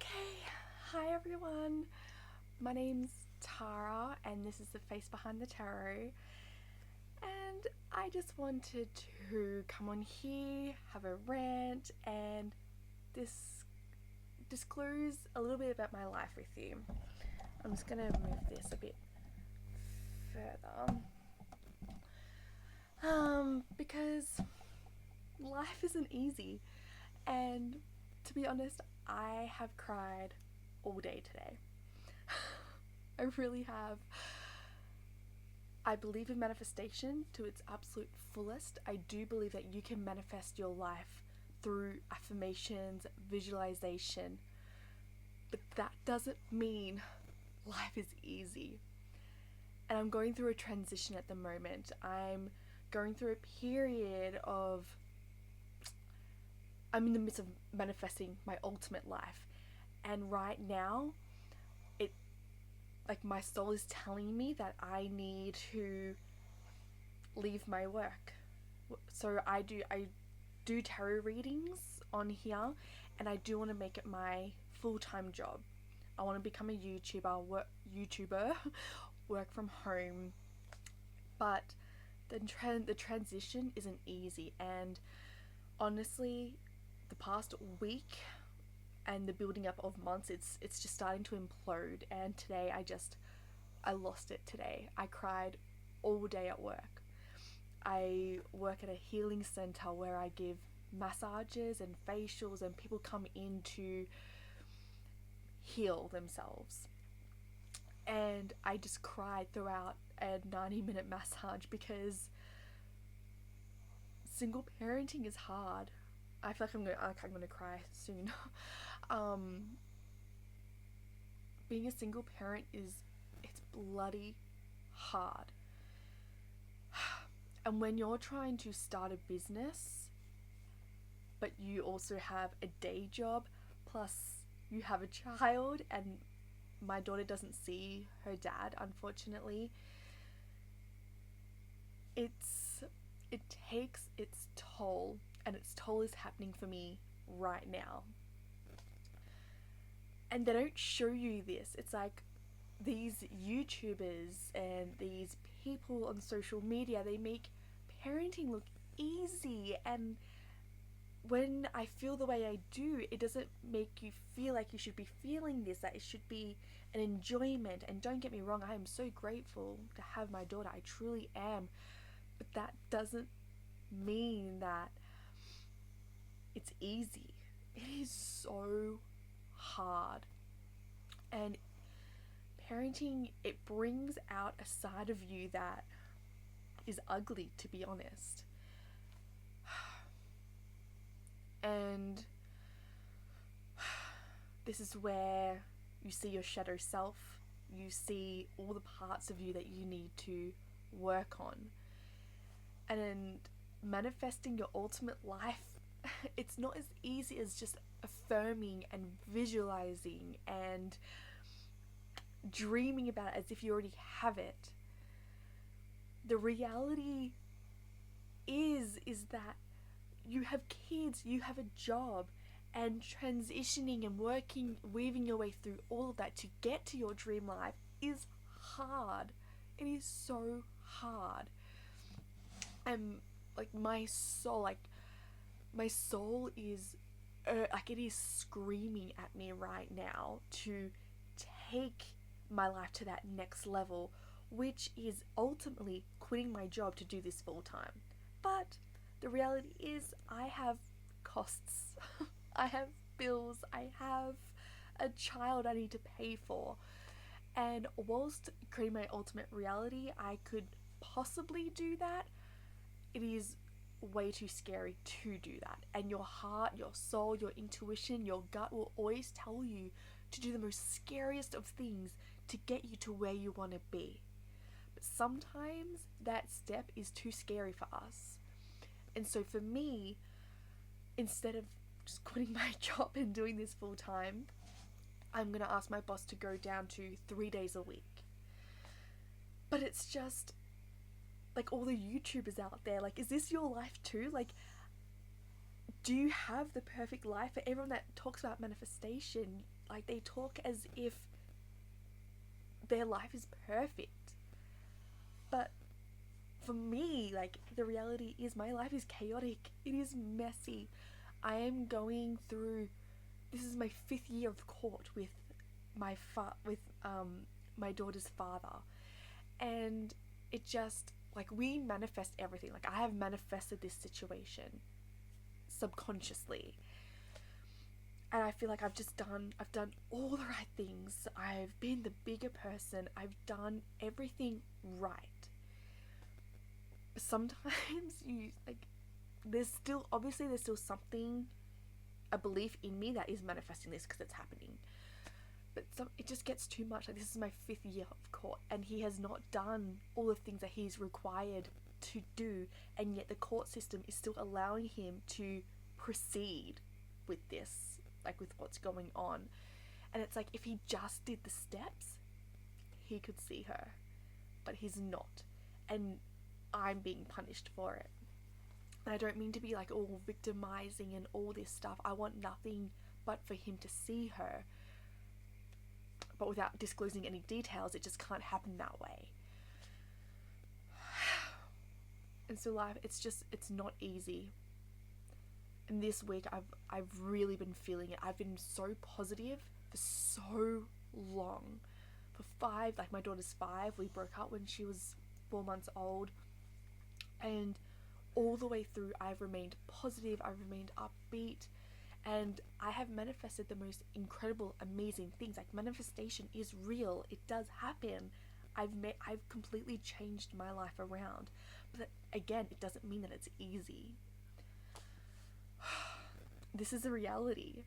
Okay, hi everyone. My name's Tara, and this is the face behind the tarot. And I just wanted to come on here, have a rant, and disclose a little bit about my life with you. I'm just gonna move this a bit further. Because life isn't easy, and to be honest, I have cried all day today. I really have. I believe in manifestation to its absolute fullest. I do believe that you can manifest your life through affirmations, visualization, but that doesn't mean life is easy. And I'm going through a transition at the moment. I'm going through a period of. I'm in the midst of manifesting my ultimate life. And right now, it like my soul is telling me that I need to leave my work. So I do tarot readings on here, and I do want to make it my full-time job. I want to become a YouTuber, work from home. But the transition isn't easy, and honestly, the past week and the building up of months, it's just starting to implode. And today I lost it today. I cried all day at work. I work at a healing center where I give massages and facials, and people come in to heal themselves. And I just cried throughout a 90-minute massage because single parenting is hard. I feel like I'm gonna cry soon. um, Being a single parent it's bloody hard. And when you're trying to start a business, but you also have a day job, plus you have a child, and my daughter doesn't see her dad, unfortunately, it's it takes its toll, and its toll is happening for me right now. And they don't show you this. It's like these YouTubers and these people on social media, they make parenting look easy, and when I feel the way I do, it doesn't make you feel like you should be feeling this, that it should be an enjoyment. And don't get me wrong, I am so grateful to have my daughter. I truly am. But that doesn't mean that it's easy. It is so hard. And parenting, it brings out a side of you that is ugly, to be honest. And this is where you see your shadow self. You see all the parts of you that you need to work on. And manifesting your ultimate life, it's not as easy as just affirming and visualizing and dreaming about it as if you already have it. The reality is that you have kids, you have a job, and transitioning and working, weaving your way through all of that to get to your dream life is hard. It is so hard. And like my soul is like it is screaming at me right now to take my life to that next level, which is ultimately quitting my job to do this full time. But the reality is, I have costs, I have bills, I have a child I need to pay for. And whilst creating my ultimate reality, I could possibly do that, it is way too scary to do that. And your heart, your soul, your intuition, your gut will always tell you to do the most scariest of things to get you to where you want to be. But sometimes that step is too scary for us. And so for me, instead of just quitting my job and doing this full time, I'm going to ask my boss to go down to 3 days a week. But it's just like all the YouTubers out there, like, is this your life too? Like, do you have the perfect life? For everyone that talks about manifestation, Like, they talk as if their life is perfect. But for me, like, the reality is my life is chaotic. It is messy. I am going through, this is my 5th year of court with my daughter's father. And it just, like, we manifest everything. Like, I have manifested this situation subconsciously. And I feel like I've done all the right things. I've been the bigger person. I've done everything right. Sometimes there's still something, a belief in me that is manifesting this because it's happening. But it just gets too much. Like, this is my 5th year of court, and he has not done all the things that he's required to do, and yet the court system is still allowing him to proceed with this, like, with what's going on. And it's like, if he just did the steps, he could see her, but he's not, and I'm being punished for it. And I don't mean to be like all victimizing and all this stuff. I want nothing but for him to see her, but without disclosing any details. It just can't happen that way. And so life, it's not easy. And this week I've really been feeling it. I've been so positive for so long. For 5, like, my daughter's 5, we broke up when she was 4 months old, and all the way through I've remained positive, I've remained upbeat, and I have manifested the most incredible, amazing things. Like, manifestation is real. It does happen. I've completely changed my life around. But again, it doesn't mean that it's easy. This is a reality.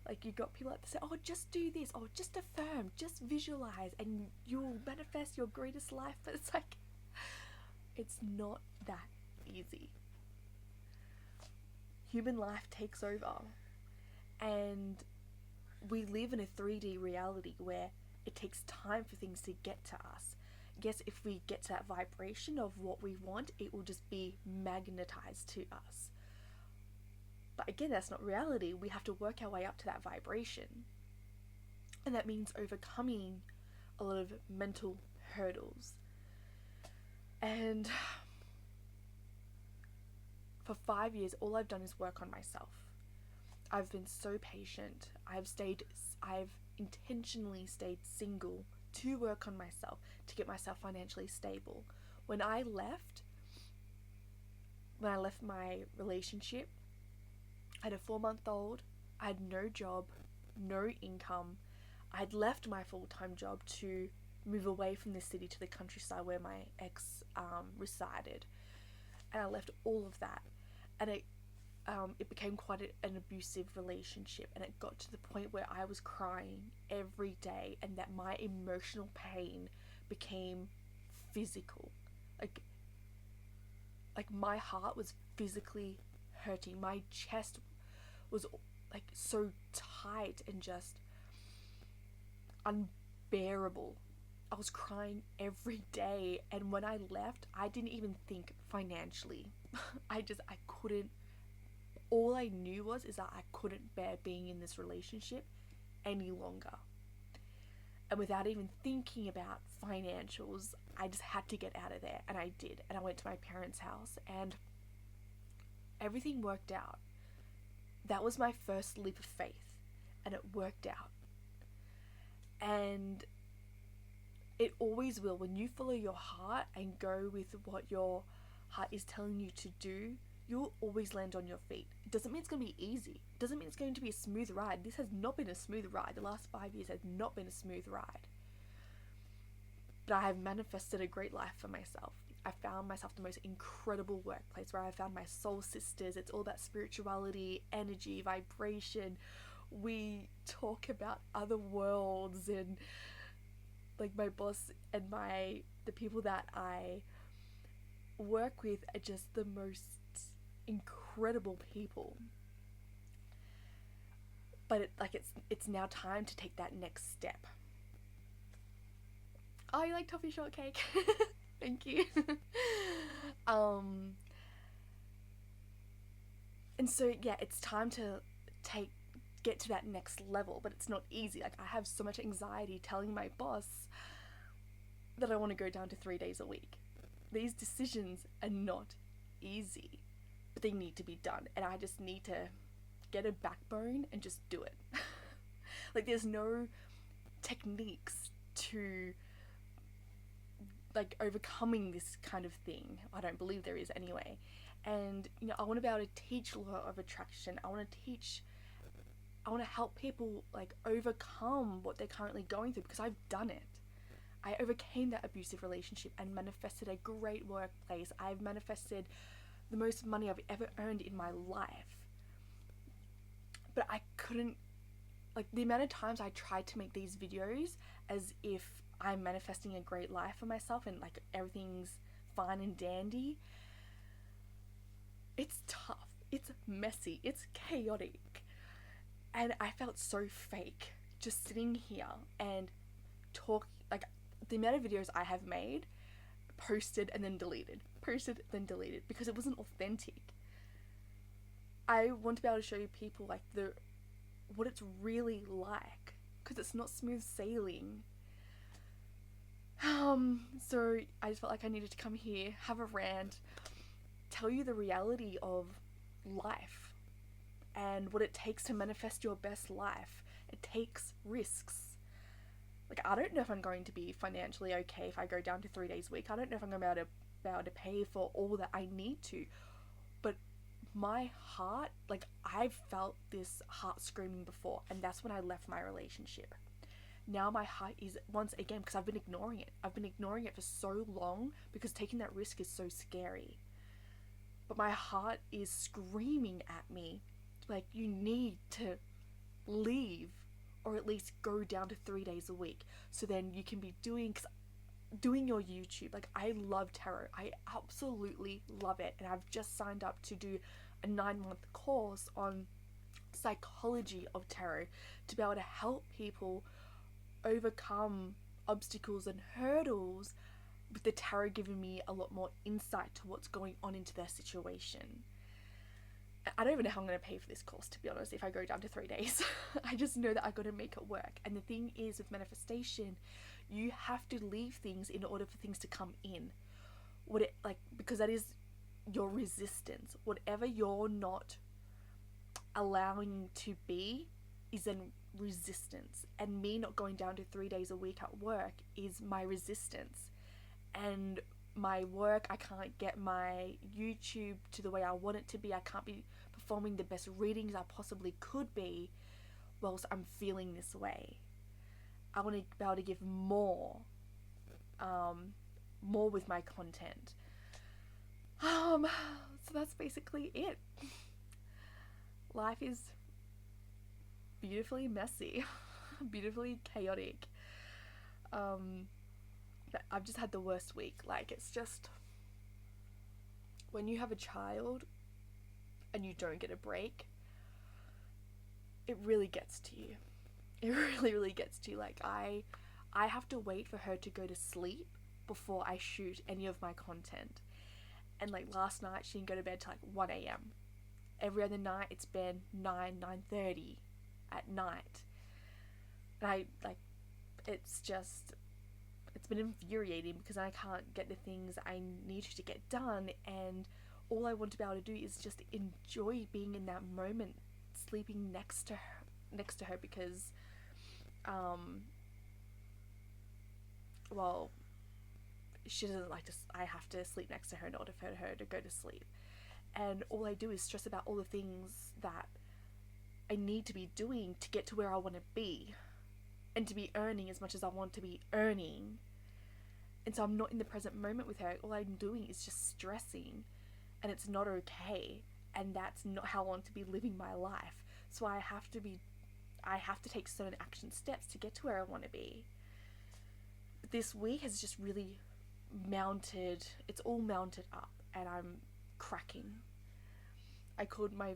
Like, you got people that say, oh, just do this, or just affirm, just visualize, and you'll manifest your greatest life. But it's like, it's not that easy. Human life takes over, and we live in a 3D reality where it takes time for things to get to us. Yes, if we get to that vibration of what we want, it will just be magnetized to us. But again, that's not reality. We have to work our way up to that vibration. And that means overcoming a lot of mental hurdles. And for 5 years, all I've done is work on myself. I've been so patient. I've intentionally stayed single to work on myself, to get myself financially stable. When I left my relationship, I had a 4-month-old, I had no job, no income. I'd left my full-time job to move away from the city to the countryside where my ex resided. And I left all of that. And it became quite an abusive relationship, and it got to the point where I was crying every day, and that my emotional pain became physical. Like my heart was physically hurting. My chest was like so tight and just unbearable. I was crying every day, and when I left, I didn't even think financially. I couldn't. All I knew is that I couldn't bear being in this relationship any longer. And without even thinking about financials, I just had to get out of there, and I did. And I went to my parents' house, and everything worked out. That was my first leap of faith, and it worked out. And it always will. When you follow your heart and go with what your heart is telling you to do, you'll always land on your feet. It doesn't mean it's going to be easy. It doesn't mean it's going to be a smooth ride. This has not been a smooth ride. The last 5 years has not been a smooth ride. But I have manifested a great life for myself. I found myself the most incredible workplace where I found my soul sisters. It's all about spirituality, energy, vibration. We talk about other worlds, and like my boss and the people that I work with are just the most incredible people. But it's now time to take that next step. Oh, you like toffee shortcake? Thank you. And so yeah, it's time to take get to that next level, but it's not easy. Like, I have so much anxiety telling my boss that I want to go down to 3 days a week. These decisions are not easy, but they need to be done, and I just need to get a backbone and just do it. Like, there's no techniques to like overcoming this kind of thing. I don't believe there is anyway. And I want to be able to teach law of attraction. I want to help people like overcome what they're currently going through, because I've done it. I overcame that abusive relationship and manifested a great workplace. I've manifested the most money I've ever earned in my life. But I couldn't, like, the amount of times I tried to make these videos as if I'm manifesting a great life for myself and like everything's fine and dandy. It's tough. It's messy. It's chaotic. And I felt so fake just sitting here and talk, like, the amount of videos I have made, posted and then deleted, because it wasn't authentic. I want to be able to show you people like what it's really like, because it's not smooth sailing. So I just felt like I needed to come here, have a rant, tell you the reality of life and what it takes to manifest your best life. It takes risks. Like, I don't know if I'm going to be financially okay if I go down to 3 days a week. I don't know if I'm going to be able to pay for all that I need to. But my heart, like, I've felt this heart screaming before, and that's when I left my relationship. Now my heart is, once again, because I've been ignoring it. I've been ignoring it for so long because taking that risk is so scary. But my heart is screaming at me, like, you need to leave, or at least go down to 3 days a week, so then you can be doing your YouTube. Like, I love tarot. I absolutely love it. And I've just signed up to do a 9-month course on psychology of tarot to be able to help people overcome obstacles and hurdles, with the tarot giving me a lot more insight to what's going on into their situation. I don't even know how I'm going to pay for this course, to be honest, if I go down to 3 days. I just know that I got to make it work. And the thing is, with manifestation, you have to leave things in order for things to come in. Because that is your resistance. Whatever you're not allowing to be is then resistance. And me not going down to 3 days a week at work is my resistance. And my work, I can't get my YouTube to the way I want it to be. I can't be performing the best readings I possibly could be whilst I'm feeling this way. I want to be able to give more with my content. So that's basically it. Life is beautifully messy, beautifully chaotic. I've just had the worst week. Like, it's just, when you have a child and you don't get a break, it really gets to you. It really, really gets to you. Like, I have to wait for her to go to sleep before I shoot any of my content. And like last night, she didn't go to bed till like 1 a.m. Every other night, it's been 9:30 at night. And it's been infuriating, because I can't get the things I need to get done, and all I want to be able to do is just enjoy being in that moment, sleeping next to her, because she doesn't like to. I have to sleep next to her in order for her to go to sleep, and all I do is stress about all the things that I need to be doing to get to where I want to be, and to be earning as much as I want to be earning. And so I'm not in the present moment with her. All I'm doing is just stressing, and it's not okay, and that's not how I want to be living my life. So I have to take certain action steps to get to where I want to be. But this week has just really it's all mounted up, and I'm cracking. I called my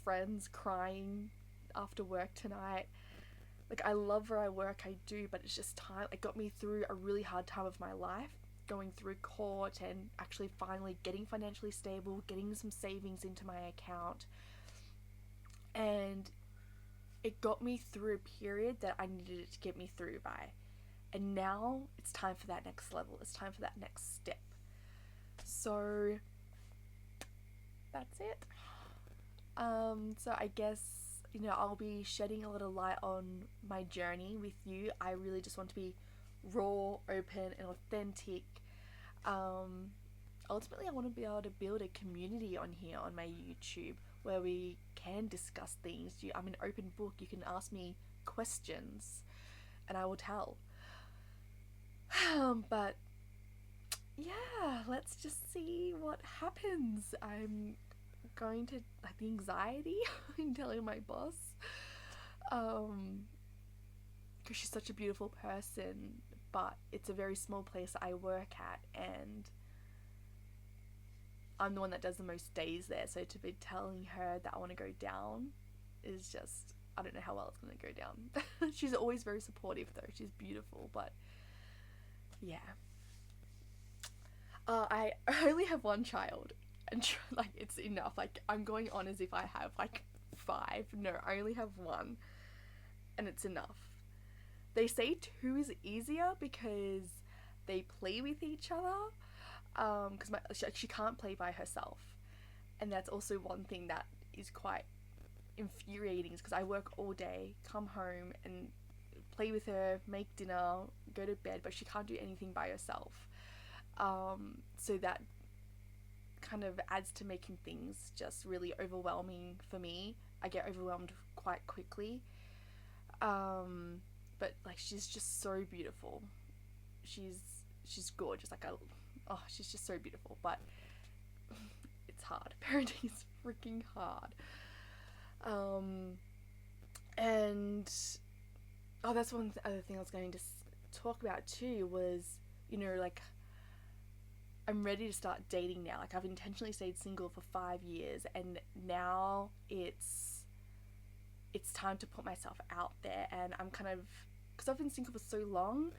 friends crying after work tonight. Like, I love where I work, I do, but it's just time. It got me through a really hard time of my life, going through court and actually finally getting financially stable, getting some savings into my account. And it got me through a period that I needed it to get me through by. And now it's time for that next level. It's time for that next step. So that's it. So I guess, I'll be shedding a little light on my journey with you. I really just want to be raw, open, and authentic. Ultimately, I want to be able to build a community on here on my YouTube where we can discuss things. I'm an open book. You can ask me questions and I will tell. But yeah, let's just see what happens. I'm going to, like, the anxiety in telling my boss, because she's such a beautiful person, but it's a very small place I work at, and I'm the one that does the most days there, so to be telling her that I want to go down is just, I don't know how well it's going to go down. She's always very supportive though, she's beautiful, but yeah. I only have one child, and like, it's enough. Like, I'm going on as if I have like 5. No, I only have one, and it's enough. They say 2 is easier because they play with each other. Because she can't play by herself, and that's also one thing that is quite infuriating. Is because I work all day, come home and play with her, make dinner, go to bed, but she can't do anything by herself. So that kind of adds to making things just really overwhelming for me. I get overwhelmed quite quickly. But like, she's just so beautiful. She's gorgeous. Like, she's just so beautiful. But it's hard. Parenting is freaking hard. And that's one other thing I was going to talk about too was, like, I'm ready to start dating now. Like, I've intentionally stayed single for 5 years, and now it's time to put myself out there. And I'm kind of, because I've been single for so long,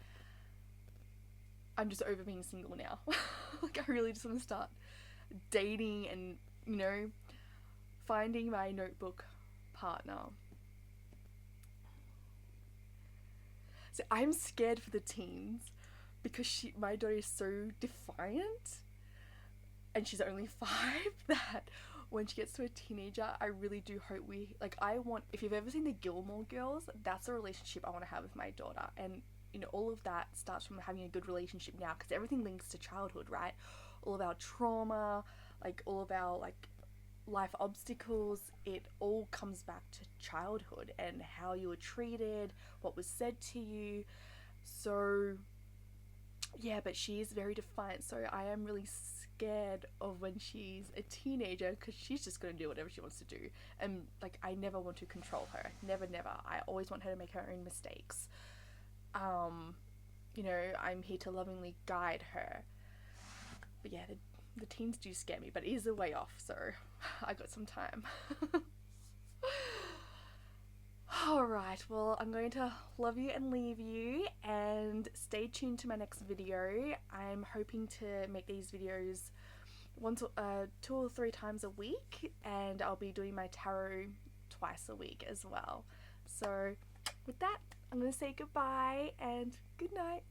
I'm just over being single now. Like, I really just want to start dating and, finding my notebook partner. So I'm scared for the teens because my daughter is so defiant, and she's only 5, that when she gets to a teenager, I really do hope if you've ever seen the Gilmore Girls, that's the relationship I want to have with my daughter. And all of that starts from having a good relationship now, because everything links to childhood, right? All of our trauma, like all of our like life obstacles, it all comes back to childhood and how you were treated, what was said to you. So yeah, but she is very defiant, so I am really scared of when she's a teenager, because she's just going to do whatever she wants to do. And like, I never want to control her, never. I always want her to make her own mistakes. I'm here to lovingly guide her. But yeah, the teens do scare me, but it is a way off, so I got some time. Alright, well, I'm going to love you and leave you, and stay tuned to my next video. I'm hoping to make these videos 2 or 3 times a week, and I'll be doing my tarot twice a week as well. So with that, I'm going to say goodbye and good night.